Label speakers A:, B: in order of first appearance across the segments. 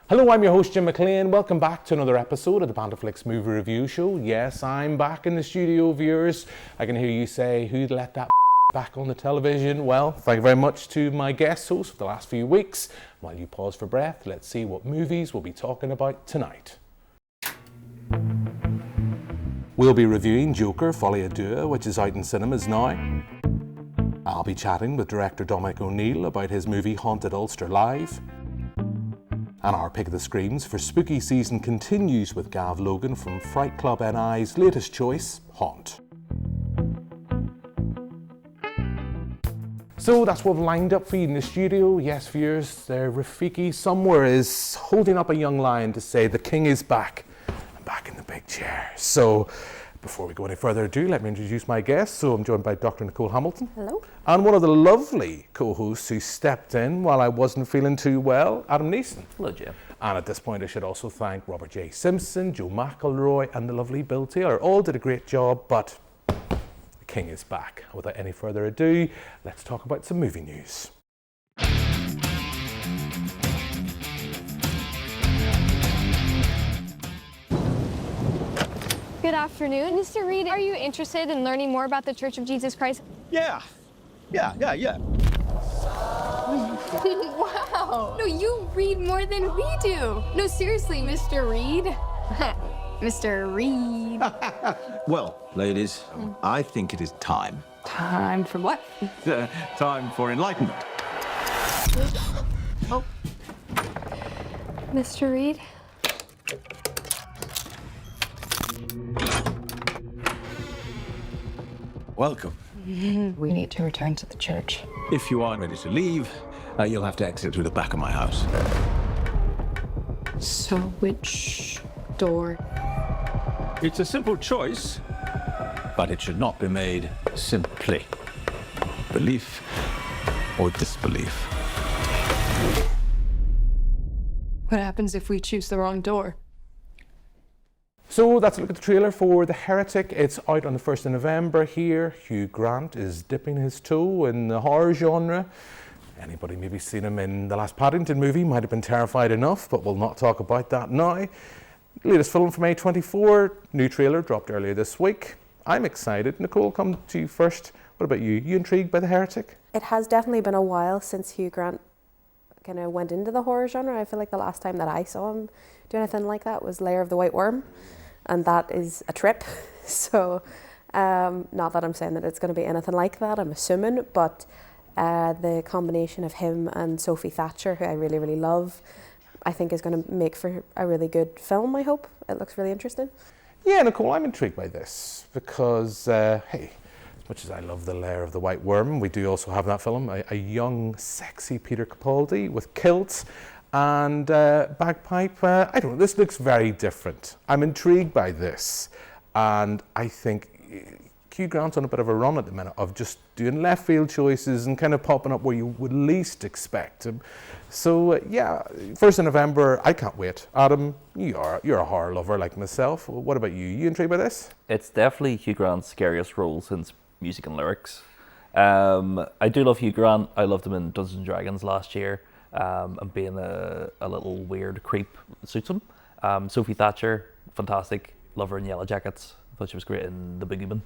A: Hello, I'm your host Jim McClean. Welcome back to another episode of the Banterflix Movie Review Show. Yes, I'm back in the studio, viewers. I can hear you say, who'd let that back on the television? Well, thank you very much to my guest host for the last few weeks. While you pause for breath, let's see what movies we'll be talking about tonight. We'll be reviewing Joker, Folie, which is out in cinemas now. I'll be chatting with director Dominic O'Neill about his movie Haunted Ulster Live. And our pick of the screams for spooky season continues with Gav Logan from Fright Club NI's latest choice, Haunt. So that's what we've lined up for you in the studio. Yes, viewers, Rafiki somewhere is holding up a young lion to say the king is back. I'm back in the big chair. So before we go any further ado, let me introduce my guest. So I'm joined by Doctor Nicole Hamilton.
B: Hello.
A: And one of the lovely co-hosts who stepped in while I wasn't feeling too well, Adam Neeson.
C: Hello, Jim.
A: And at this point, I should also thank Robert J. Simpson, Joe McElroy, and the lovely Bill Taylor. All did a great job, but the king is back. Without any further ado, let's talk about some movie news.
B: Good afternoon. Mr. Reed, are you interested in learning more about the Church of Jesus Christ?
D: Yeah.
E: Wow! No, you read more than we do. No, seriously, Mr. Reed. Mr. Reed.
D: Well, ladies, I think it is time.
E: Time for what?
D: Time for enlightenment.
B: Oh. Mr. Reed?
D: Welcome.
E: We need to return to the church.
D: If you aren't ready to leave, you'll have to exit through the back of my house.
E: So, which door?
D: It's a simple choice, but it should not be made simply. Belief or disbelief.
E: What happens if we choose the wrong door?
A: So that's a look at the trailer for The Heretic. It's out on the 1st of November here. Hugh Grant is dipping his toe in the horror genre. Anybody maybe seen him in the last Paddington movie might have been terrified enough, but we'll not talk about that now. Latest film from A24, new trailer dropped earlier this week. I'm excited. Nicole, come to you first. What about you? You intrigued by The Heretic?
F: It has definitely been a while since Hugh Grant kind of went into the horror genre. I feel like the last time that I saw him do anything like that was Lair of the White Worm, and that is a trip. So not that I'm saying that it's going to be anything like that, I'm assuming, but the combination of him and Sophie Thatcher, who I really, really love, I think is going to make for a really good film, I hope. It looks really interesting.
A: Yeah, Nicole, I'm intrigued by this because, hey, as much as I love The Lair of the White Worm, we do also have that film, a young, sexy Peter Capaldi with kilts and bagpipe. I don't know, this looks very different. I'm intrigued by this, and I think Hugh Grant's on a bit of a run at the minute of just doing left field choices and kind of popping up where you would least expect him. So yeah, 1st of November, I can't wait. Adam, you're a horror lover like myself. What about you? You intrigued by this?
C: It's definitely Hugh Grant's scariest role since music and lyrics. I do love Hugh Grant. I loved him in Dungeons and Dragons last year. And being a little weird creep suits him. Sophie Thatcher, fantastic. Love her in Yellow Jackets. Thought she was great in The Boogeyman.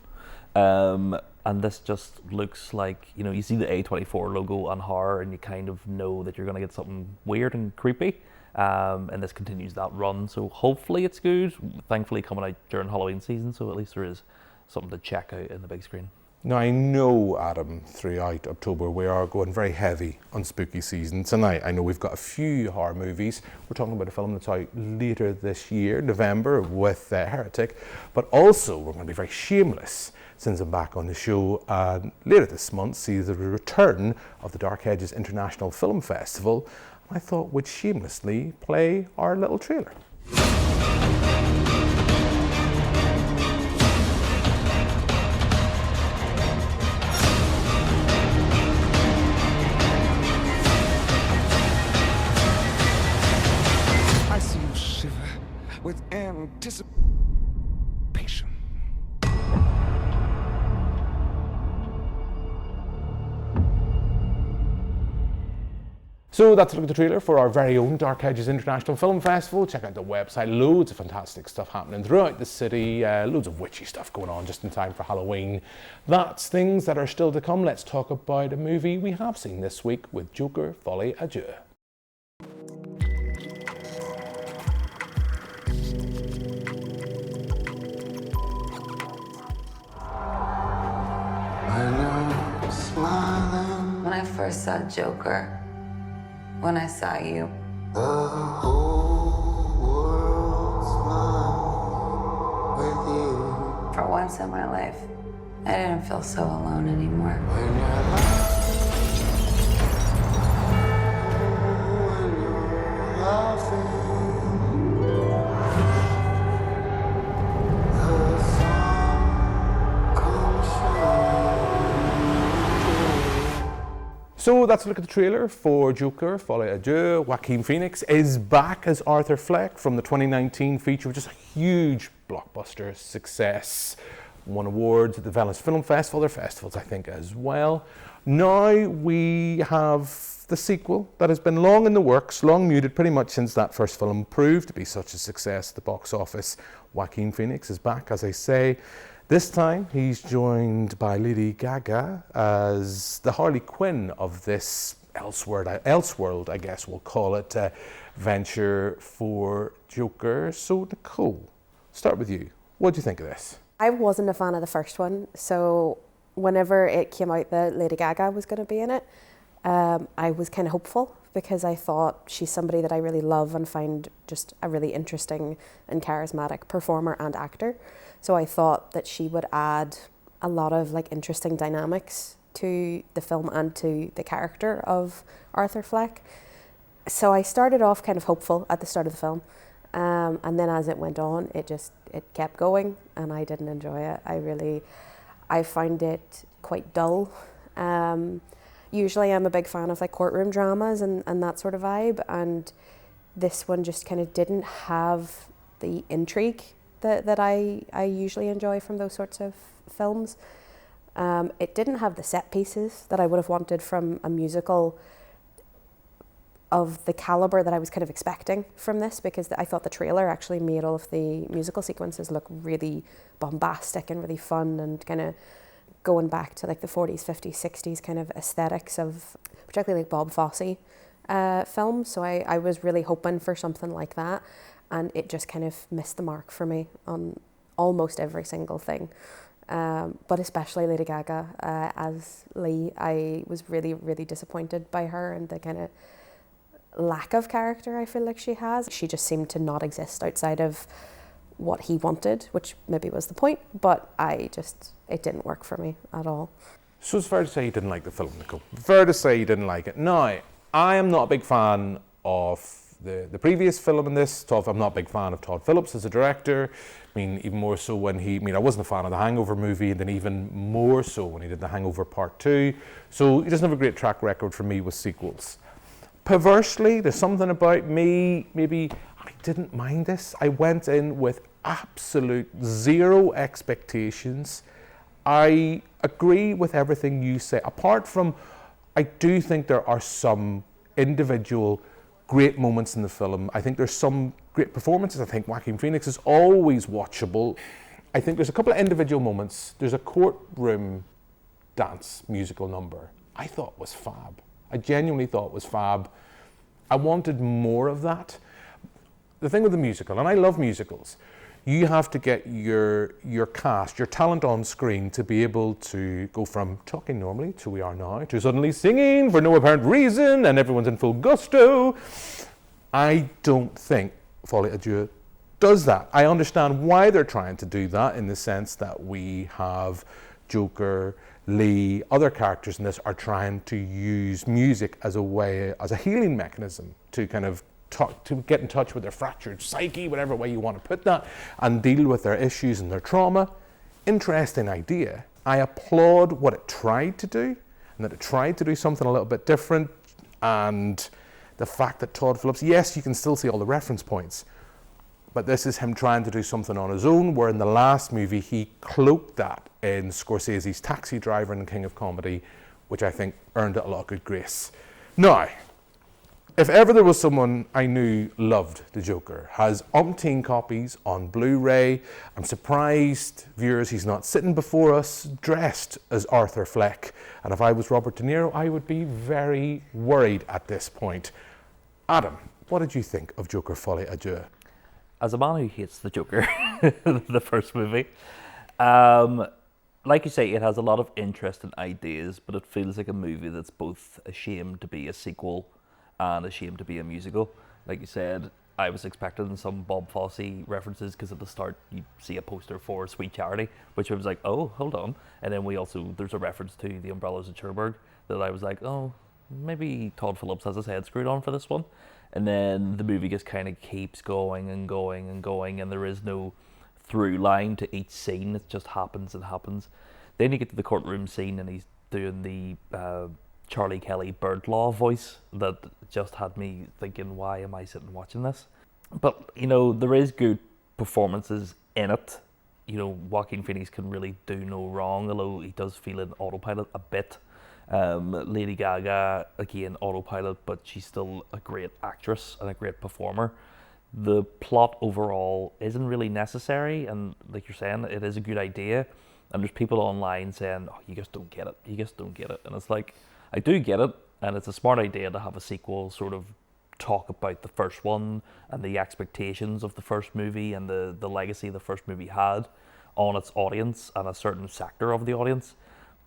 C: And this just looks like, you know, you see the A24 logo on horror and you kind of know that you're going to get something weird and creepy. And this continues that run. So hopefully it's good. Thankfully coming out during Halloween season, so at least there is something to check out in the big screen.
A: Now, I know, Adam, throughout October we are going very heavy on spooky season. Tonight, I know we've got a few horror movies. We're talking about a film that's out later this year, November, with Heretic. But also, we're going to be very shameless since I'm back on the show. And later this month, see the return of the Dark Hedges International Film Festival. I thought we'd shamelessly play our little trailer.
G: With anticipation.
A: So that's a look at the trailer for our very own Dark Edges International Film Festival. Check out the website, loads of fantastic stuff happening throughout the city, loads of witchy stuff going on just in time for Halloween. That's things that are still to come. Let's talk about a movie we have seen this week with Joker, Folie, Adieu.
H: When I first saw Joker, when I saw you,
I: the whole world smiles with you.
H: for once in my life, I didn't feel so alone anymore.
I: When you're laughing, the sun comes shining.
A: So that's a look at the trailer for Joker, Folie, Adieu. Joaquin Phoenix is back as Arthur Fleck from the 2019 feature, which is a huge blockbuster success. Won awards at the Venice Film Festival, other festivals I think as well. Now we have the sequel that has been long in the works, long muted pretty much since that first film proved to be such a success at the box office. Joaquin Phoenix is back, as I say. This time he's joined by Lady Gaga as the Harley Quinn of this Elseworld, I guess we'll call it, venture for Joker. So Nicole, start with you. What do you think of this?
F: I wasn't a fan of the first one, so whenever it came out that Lady Gaga was going to be in it, I was kind of hopeful because I thought she's somebody that I really love and find just a really interesting and charismatic performer and actor. So I thought that she would add a lot of like interesting dynamics to the film and to the character of Arthur Fleck. So I started off kind of hopeful at the start of the film. And then as it went on, it kept going and I didn't enjoy it. I find it quite dull. Usually I'm a big fan of like courtroom dramas and that sort of vibe, and this one just kind of didn't have the intrigue that I usually enjoy from those sorts of films. It didn't have the set pieces that I would have wanted from a musical of the caliber that I was kind of expecting from this, because I thought the trailer actually made all of the musical sequences look really bombastic and really fun and kind of going back to like the 40s, 50s, 60s kind of aesthetics of particularly like Bob Fosse films. So I was really hoping for something like that, and it just kind of missed the mark for me on almost every single thing. But especially Lady Gaga as Lee, I was really, really disappointed by her and the kind of lack of character I feel like she has. She just seemed to not exist outside of what he wanted, which maybe was the point, but it didn't work for me at all.
A: So it's fair to say you didn't like the film, Nicole. Fair to say you didn't like it. Now, I am not a big fan of the previous film in this. I'm not a big fan of Todd Phillips as a director. I mean, even more so when I wasn't a fan of the Hangover movie, and then even more so when he did the Hangover Part 2. So he doesn't have a great track record for me with sequels. Perversely, there's something about me, maybe I didn't mind this. I went in with absolute zero expectations. I agree with everything you say, apart from I do think there are some individual great moments in the film. I think there's some great performances. I think Joaquin Phoenix is always watchable. I think there's a couple of individual moments. There's a courtroom dance musical number I thought was fab. I genuinely thought was fab. I wanted more of that. The thing with the musical, and I love musicals, you have to get your cast, your talent on screen to be able to go from talking normally to we are now, to suddenly singing for no apparent reason and everyone's in full gusto. I don't think Folie Adieu does that. I understand why they're trying to do that, in the sense that we have Joker, Lee, other characters in this are trying to use music as a healing mechanism to kind of to get in touch with their fractured psyche, whatever way you want to put that, and deal with their issues and their trauma. Interesting idea. I applaud what it tried to do, and that it tried to do something a little bit different, and the fact that Todd Phillips, yes, you can still see all the reference points, but this is him trying to do something on his own, where in the last movie he cloaked that in Scorsese's Taxi Driver and King of Comedy, which I think earned it a lot of good grace. Now, If ever there was someone I knew loved the Joker, has umpteen copies on Blu-ray, I'm surprised, viewers, he's not sitting before us dressed as Arthur Fleck. And if I was Robert De Niro, I would be very worried at this point. Adam, what did you think of Joker Folie à Deux?
C: As a man who hates the Joker, the first movie, like you say, it has a lot of interesting ideas, but it feels like a movie that's both ashamed to be a sequel and ashamed to be a musical. Like you said, I was expecting some Bob Fosse references because at the start you see a poster for Sweet Charity, which I was like, oh, hold on. And then there's a reference to The Umbrellas of Cherbourg that I was like, oh, maybe Todd Phillips has his head screwed on for this one. And then the movie just kind of keeps going and going and going, and there is no through line to each scene. It just happens and happens. Then you get to the courtroom scene and he's doing the Charlie Kelly bird law voice that just had me thinking, why am I sitting watching this? But, you know, there is good performances in it. You know, Joaquin Phoenix can really do no wrong, although he does feel in autopilot a bit. Lady Gaga, again, autopilot, but she's still a great actress and a great performer. The plot overall isn't really necessary, and like you're saying, it is a good idea. And there's people online saying, oh, you just don't get it. You just don't get it. And it's like, I do get it, and it's a smart idea to have a sequel sort of talk about the first one and the expectations of the first movie and the legacy the first movie had on its audience and a certain sector of the audience,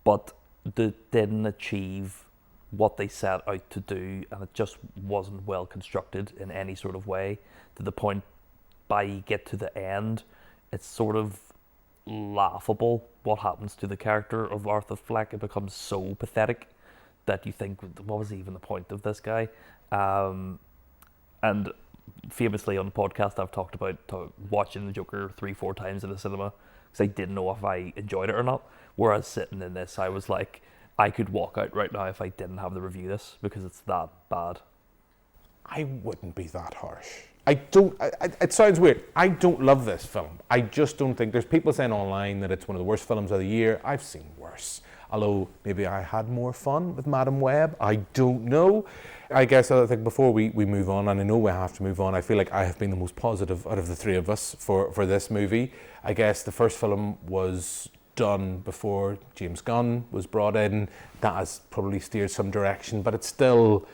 C: but they didn't achieve what they set out to do, and it just wasn't well constructed in any sort of way, to the point by you get to the end, it's sort of laughable what happens to the character of Arthur Fleck. It becomes so pathetic that you think, what was even the point of this guy? And famously on the podcast, I've talked about watching the Joker 3-4 times in the cinema because I didn't know if I enjoyed it or not. Whereas sitting in this, I was like, I could walk out right now if I didn't have the review this because it's that bad.
A: I wouldn't be that harsh. It sounds weird. I don't love this film. I just don't think, there's people saying online that it's one of the worst films of the year. I've seen worse. Although maybe I had more fun with Madam Web. I don't know. I guess I think before we move on, and I know we have to move on, I feel like I have been the most positive out of the three of us for this movie. I guess the first film was done before James Gunn was brought in. That has probably steered some direction, but it's still,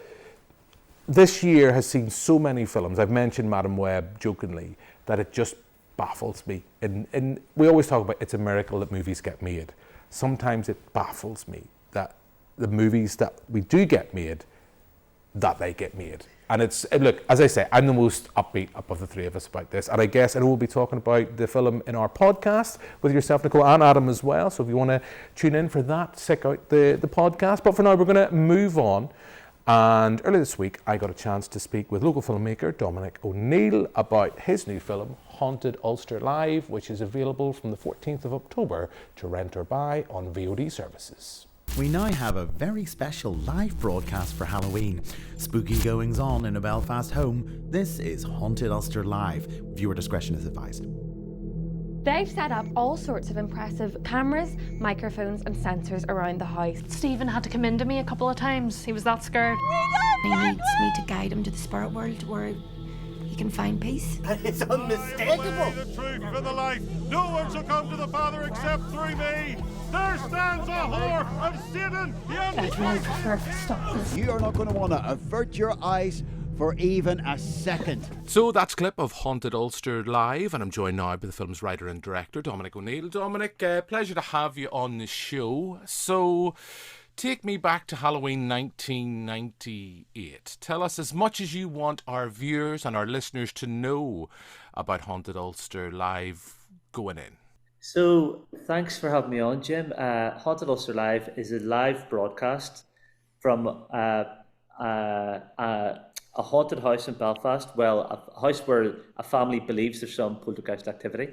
A: this year has seen so many films, I've mentioned Madam Web jokingly, that it just baffles me. And we always talk about it's a miracle that movies get made. Sometimes it baffles me that the movies that we do get made, that they get made. And it's, look, as I say, I'm the most upbeat of the three of us about this. And I guess I know we'll be talking about the film in our podcast with yourself, Nicole, and Adam as well. So if you want to tune in for that, check out the podcast. But for now, we're going to move on. And earlier this week, I got a chance to speak with local filmmaker Dominic O'Neill about his new film, Haunted Ulster Live, which is available from the 14th of October to rent or buy on VOD services.
J: We now have a very special live broadcast for Halloween. Spooky goings on in a Belfast home. This is Haunted Ulster Live. Viewer discretion is advised.
B: They've set up all sorts of impressive cameras, microphones and sensors around the house.
K: Stephen had to come into me a couple of times. He was that scared.
L: He needs me to guide him to the spirit world where he can find peace.
M: It's unmistakable.
N: The truth for the life. No one shall come to the Father except through me. There stands a whore of Satan.
K: I'd really prefer if we stop this.
M: You are not going to want to avert your eyes for even a second.
A: So that's a clip of Haunted Ulster Live, and I'm joined now by the film's writer and director, Dominic O'Neill. Dominic, pleasure to have you on the show. So, take me back to Halloween 1998. Tell us as much as you want our viewers and our listeners to know about Haunted Ulster Live going in.
O: So, thanks for having me on, Jim. Haunted Ulster Live is a live broadcast from a haunted house in Belfast. Well, a house where a family believes there's some poltergeist activity,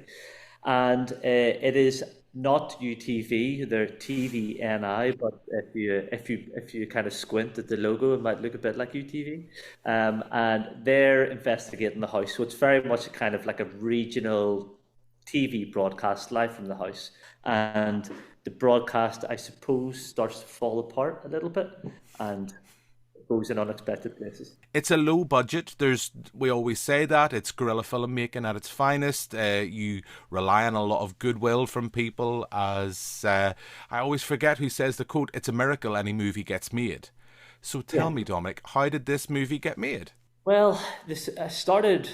O: and it is not UTV. They're TVNI, but if you kind of squint at the logo, it might look a bit like UTV. And they're investigating the house, so it's very much a kind of like a regional TV broadcast live from the house. And the broadcast, I suppose, starts to fall apart a little bit, and goes in unexpected places.
A: It's a low budget. We always say that it's guerrilla filmmaking at its finest. You rely on a lot of goodwill from people. As I always forget who says the quote, "It's a miracle any movie gets made." So tell me, Dominic, how did this movie get made?
O: Well, I started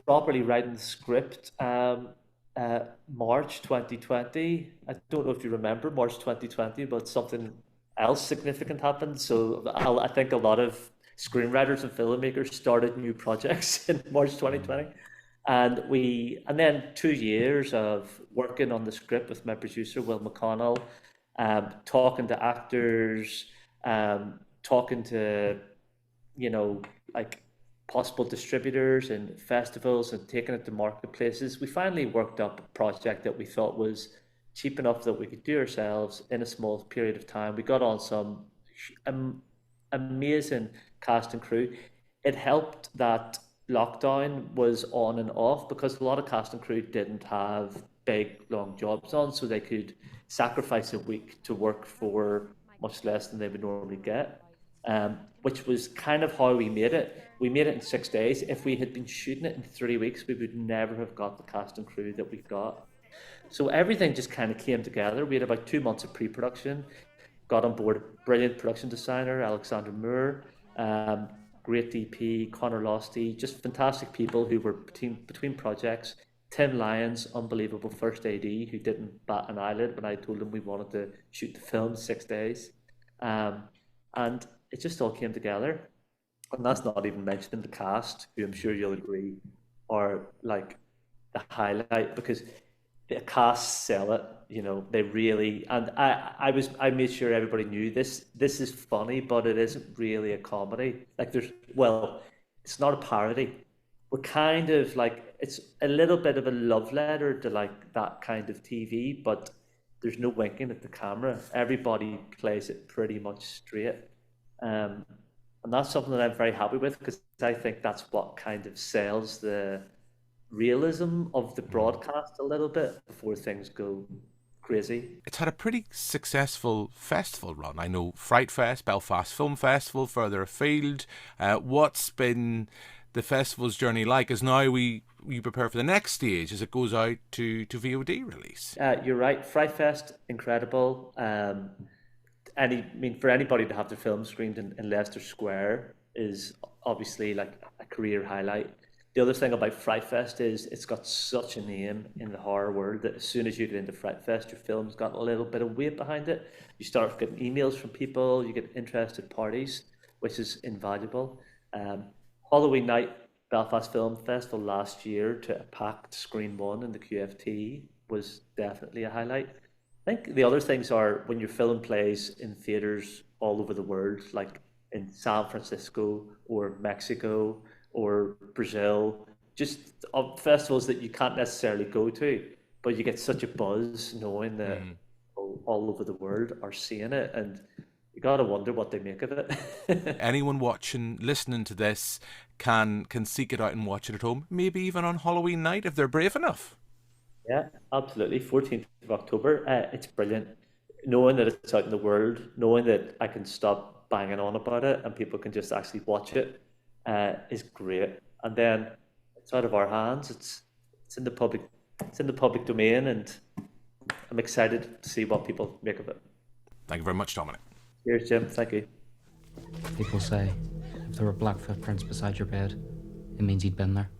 O: properly writing the script March 2020. I don't know if you remember March 2020, but something else significant happened. So I think a lot of screenwriters and filmmakers started new projects in March 2020. And then 2 years of working on the script with my producer, Will McConnell, talking to actors, talking to, like possible distributors and festivals and taking it to marketplaces. We finally worked up a project that we thought was cheap enough that we could do ourselves in a small period of time. We got on some amazing cast and crew. It helped that lockdown was on and off because a lot of cast and crew didn't have big, long jobs on, so they could sacrifice a week to work for much less than they would normally get, which was kind of how we made it. We made it in 6 days. If we had been shooting it in 3 weeks, we would never have got the cast and crew that we got. So everything just kind of came together. We had about 2 months of pre-production, got on board a brilliant production designer, Alexander Moore, great DP, Connor Losty, just fantastic people who were between projects. Tim Lyons, unbelievable first AD, who didn't bat an eyelid when I told him we wanted to shoot the film in 6 days. And it just all came together. And that's not even mentioning the cast, who I'm sure you'll agree are like the highlight, because the cast sell it, they really, and I made sure everybody knew this is funny, but it isn't really a comedy. Like it's not a parody. We're kind of like, it's a little bit of a love letter to like that kind of TV, but there's no winking at the camera. Everybody plays it pretty much straight. And that's something that I'm very happy with, because I think that's what kind of sells the realism of the broadcast a little bit before things go crazy.
A: It's had a pretty successful festival run. I know Fright Fest, Belfast Film Festival, further afield. What's been the festival's journey like as now we prepare for the next stage as it goes out to VOD release?
O: You're right. Fright Fest, incredible. For anybody to have their film screened in Leicester Square is obviously like a career highlight. The other thing about Fright Fest is it's got such a name in the horror world that as soon as you get into Fright Fest, your film's got a little bit of weight behind it. You start getting emails from people, you get interested parties, which is invaluable. Halloween night, Belfast Film Festival last year to a packed Screen 1 in the QFT was definitely a highlight. I think the other things are when your film plays in theaters all over the world, like in San Francisco or Mexico or Brazil, just festivals that you can't necessarily go to, but you get such a buzz knowing that all over the world are seeing it, and you gotta wonder what they make of it.
A: Anyone watching, listening to this can seek it out and watch it at home, maybe even on Halloween night if they're brave enough.
O: Yeah, absolutely. 14th of October. It's brilliant. Knowing that it's out in the world, knowing that I can stop banging on about it and people can just actually watch it is great. And then it's out of our hands. It's in the public domain, and I'm excited to see what people make of it.
A: Thank you very much, Dominic.
O: Cheers, Jim. Thank you.
P: People say if there were black footprints beside your bed, it means you'd been there.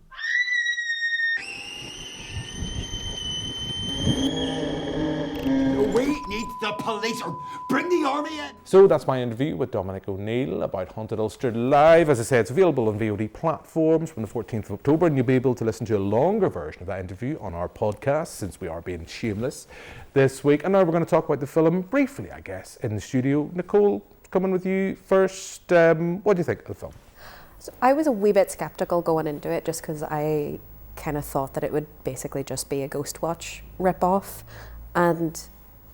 M: We need the police, or bring the army in.
A: So that's my interview with Dominic O'Neill about Haunted Ulster live. As I said, it's available on VOD platforms from the 14th of October, and you'll be able to listen to a longer version of that interview on our podcast, since we are being shameless this week. And now we're going to talk about the film briefly, I guess, in the studio. Nicole, coming with you first. What do you think of the film?
F: So I was a wee bit sceptical going into it, just because I kind of thought that it would basically just be a Ghost Watch rip-off, and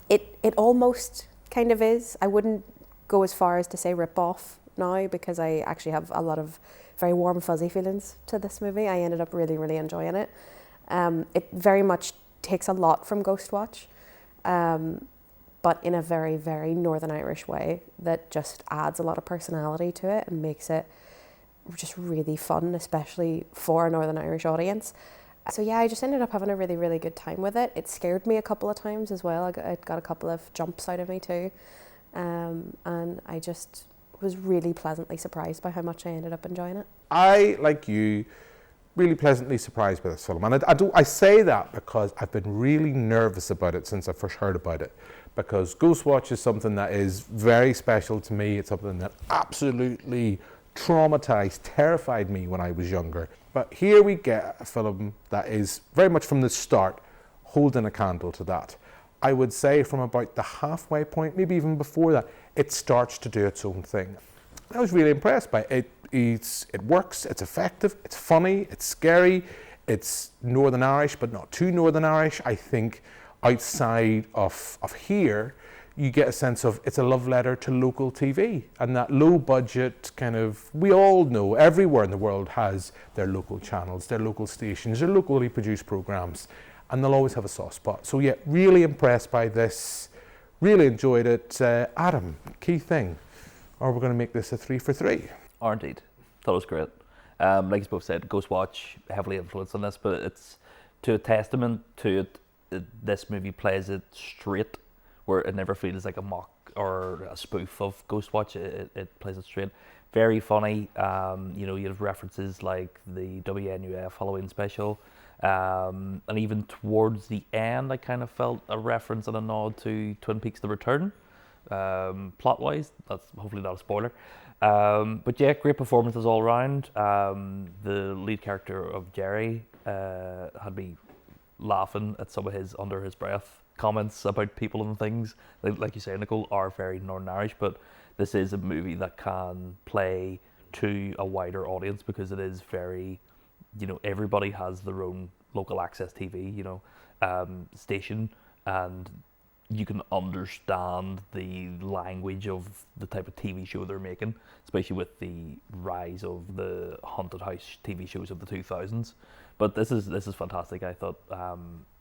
F: it almost kind of is. I wouldn't go as far as to say rip-off now, because I actually have a lot of very warm, fuzzy feelings to this movie. I ended up really, really enjoying it. It very much takes a lot from Ghost Watch, but but in a very, very Northern Irish way that just adds a lot of personality to it and makes it just really fun, especially for a Northern Irish audience. So yeah, I just ended up having a really, really good time with it. It scared me a couple of times as well. It got a couple of jumps out of me too. And I just was really pleasantly surprised by how much I ended up enjoying it.
A: I, like you, really pleasantly surprised by this film. And I say that because I've been really nervous about it since I first heard about it. Because Ghostwatch is something that is very special to me. It's something that absolutely traumatized, terrified me when I was younger. But here we get a film that is very much from the start holding a candle to that. I would say from about the halfway point, maybe even before that, it starts to do its own thing. I was really impressed by it. It works, it's effective, it's funny, it's scary, it's Northern Irish, but not too Northern Irish. I think outside of here, you get a sense of it's a love letter to local TV, and that low budget kind of, we all know everywhere in the world has their local channels, their local stations, their locally produced programs, and they'll always have a soft spot. So yeah, really impressed by this, really enjoyed it. Adam, key thing, are we going to make this a 3 for 3?
C: Or indeed, thought it was great. Like you both said, Ghostwatch heavily influenced on this, but it's to a testament to it. This movie plays it straight, where it never feels like a mock or a spoof of Ghostwatch. It plays it straight. Very funny. You know, you have references like the WNUF Halloween special, and even towards the end, I kind of felt a reference and a nod to Twin Peaks: The Return. Plot-wise, that's hopefully not a spoiler. But yeah, great performances all around. The lead character of Jerry had me laughing at some of his under his breath comments about people and things. Like you say, Nicole, are very Northern Irish, but this is a movie that can play to a wider audience because it is very, you know, everybody has their own local access TV, you know, station, and you can understand the language of the type of TV show they're making, especially with the rise of the haunted house TV shows of the 2000s. But this is fantastic. I thought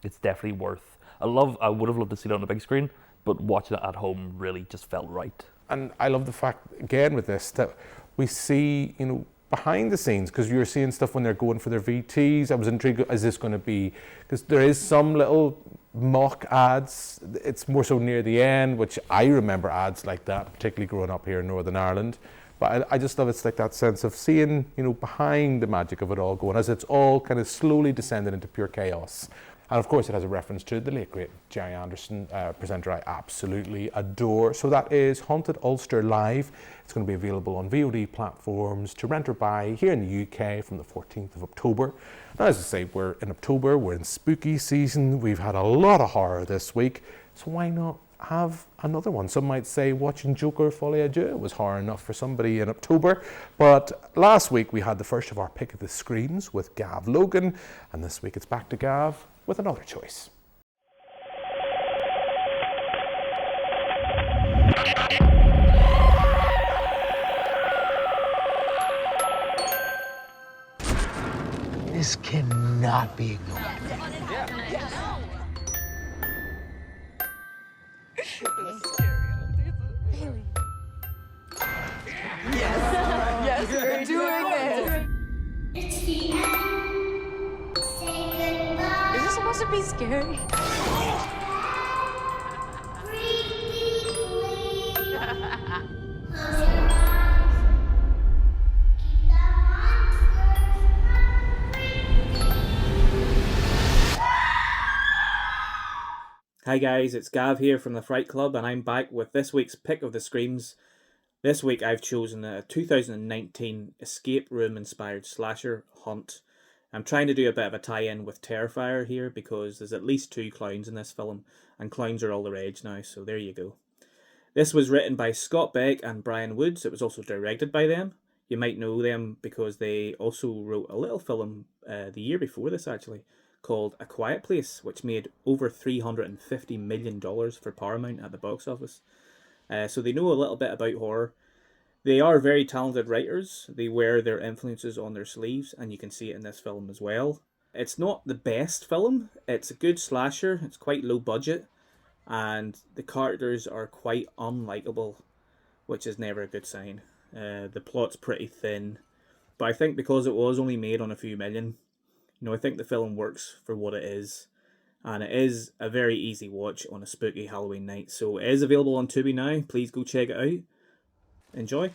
C: it's definitely worth. I would have loved to see it on the big screen, but watching it at home really just felt right.
A: And I love the fact, again with this, that we see, you know, behind the scenes, because you're seeing stuff when they're going for their VTs. I was intrigued, is this going to be, because there is some little mock ads. It's more so near the end, which I remember ads like that, particularly growing up here in Northern Ireland. But I just love it's like that sense of seeing, you know, behind the magic of it all going, as it's all kind of slowly descending into pure chaos. And of course it has a reference to the late great Gerry Anderson, presenter I absolutely adore. So that is Haunted Ulster Live. It's going to be available on VOD platforms to rent or buy here in the UK from the 14th of October. Now, as I say, we're in October, we're in spooky season, we've had a lot of horror this week, so why not have another one? Some might say watching Joker Folie was horror enough for somebody in October, but last week we had the first of our pick of the screams with Gav Logan, and this week it's back to Gav with another choice.
Q: This cannot be ignored.
I: Yes, we're doing it.
R: It's the end. Say goodbye.
K: Is this supposed to be scary?
S: Hi guys, it's Gav here from the Fright Club, and I'm back with this week's pick of the screams. This week I've chosen a 2019 escape room inspired slasher, Haunt. I'm trying to do a bit of a tie-in with Terrifier here because there's at least 2 clowns in this film, and clowns are all the rage now, so there you go. This was written by Scott Beck and Brian Woods. It was also directed by them. You might know them because they also wrote a little film the year before this actually, called A Quiet Place, which made over $350 million for Paramount at the box office. So they know a little bit about horror. They are very talented writers. They wear their influences on their sleeves, and you can see it in this film as well. It's not the best film. It's a good slasher. It's quite low budget. and the characters are quite unlikable, which is never a good sign. The plot's pretty thin, but I think because it was only made on a few million, I think the film works for what it is, and it is a very easy watch on a spooky Halloween night. So it is available on Tubi now. Please go check it out. Enjoy.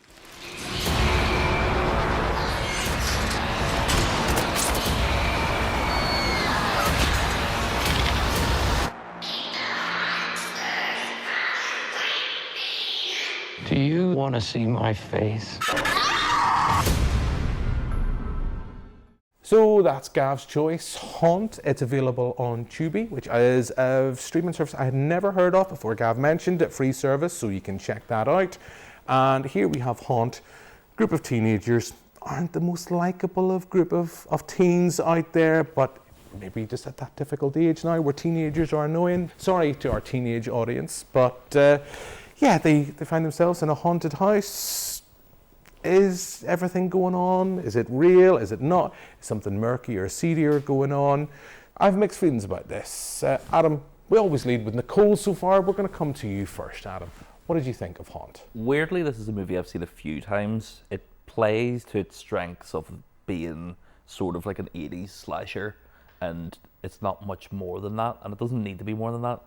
Q: Do you want to see my face?
A: So that's Gav's choice, Haunt. It's available on Tubi, which is a streaming service I had never heard of before Gav mentioned it, free service, so you can check that out. And here we have Haunt, group of teenagers, aren't the most likable of group of teens out there, but maybe just at that difficult age now where teenagers are annoying. Sorry to our teenage audience, but yeah, they find themselves in a haunted house. Is everything going on? Is it real? Is it not? Is something murky or seedier going on? I have mixed feelings about this. Adam, we always lead with Nicole so far. We're going to come to you first, Adam. What did you think of Haunt?
C: Weirdly, this is a movie I've seen a few times. It plays to its strengths of being sort of like an 80s slasher, and it's not much more than that, and it doesn't need to be more than that.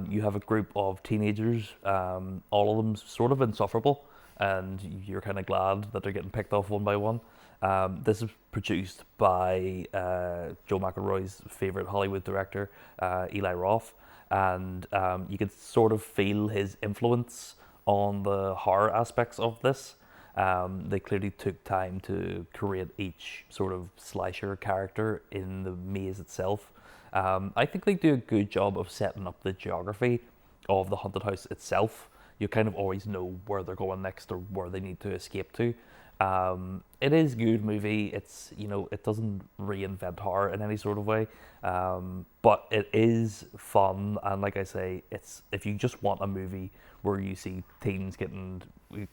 C: You have a group of teenagers, all of them sort of insufferable, and you're kind of glad that they're getting picked off one by one. This is produced by Joe McElroy's favourite Hollywood director, Eli Roth, and you can sort of feel his influence on the horror aspects of this. They clearly took time to create each sort of slasher character in the maze itself. I think they do a good job of setting up the geography of the haunted house itself. You kind of always know where they're going next or where they need to escape to. It is a good movie. It's, it doesn't reinvent horror in any sort of way, but it is fun. And like I say, it's if you just want a movie where you see teens getting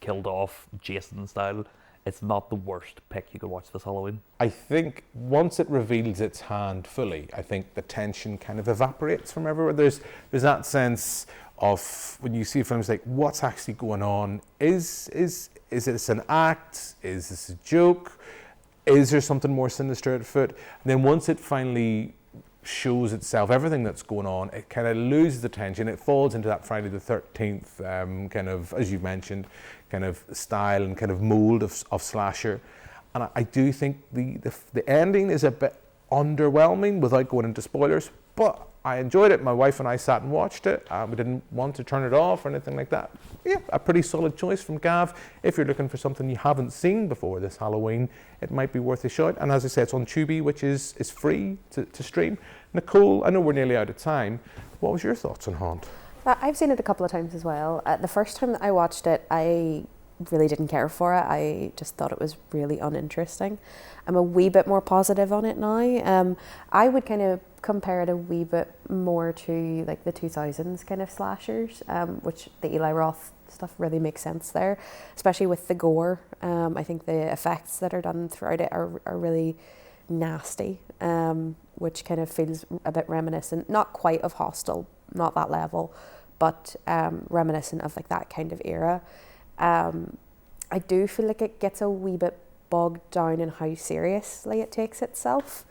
C: killed off Jason style, it's not the worst pick you could watch this Halloween.
A: I think once it reveals its hand fully, I think the tension kind of evaporates from everywhere. There's that sense of when you see films like what's actually going on. Is this an act? Is this a joke? Is there something more sinister at foot? And then once it finally shows itself, everything that's going on, it kind of loses the tension. It falls into that Friday the 13th kind of, as you mentioned, kind of style and kind of mold of slasher. And I do think the ending is a bit underwhelming without going into spoilers, but I enjoyed it. My wife and I sat and watched it. We didn't want to turn it off or anything like that. Yeah, a pretty solid choice from Gav. If you're looking for something you haven't seen before this Halloween, it might be worth a shot. And as I said, it's on Tubi, which is free to stream. Nicole, I know we're nearly out of time. What was your thoughts on Haunt?
F: I've seen it a couple of times as well. The first time that I watched it, I really didn't care for it. I just thought it was really uninteresting. I'm a wee bit more positive on it now. I would kind of compare it a wee bit more to like the 2000s kind of slashers, which the Eli Roth stuff really makes sense there, especially with the gore. I think the effects that are done throughout it are really nasty, which kind of feels a bit reminiscent, not quite of Hostel, not that level, but reminiscent of like that kind of era. I do feel like it gets a wee bit bogged down in how seriously it takes itself,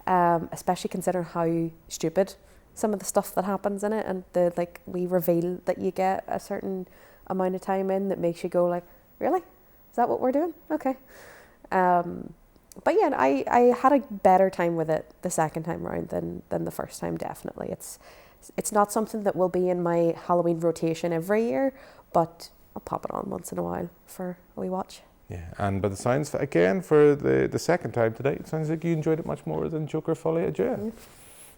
F: especially considering how stupid some of the stuff that happens in it, and the like wee reveal that you get a certain amount of time in that makes you go like, really? Is that what we're doing? Okay. But yeah, I had a better time with it the second time around than the first time, definitely. It's not something that will be in my Halloween rotation every year, but I'll pop it on once in a while for a wee watch.
A: Yeah, and by the sounds, again, for the second time today, it sounds like you enjoyed it much more than Joker Folie à Dieu.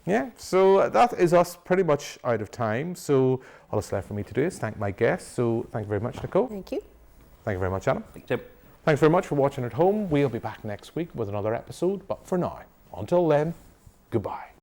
A: Yeah, so that is us pretty much out of time. So all that's left for me to do is thank my guests. So thank you very much, Nicole.
F: Thank you.
A: Thank you very much, Adam.
C: Thanks, Jim.
A: Thanks very much for watching at home. We'll be back next week with another episode. But for now, until then, goodbye.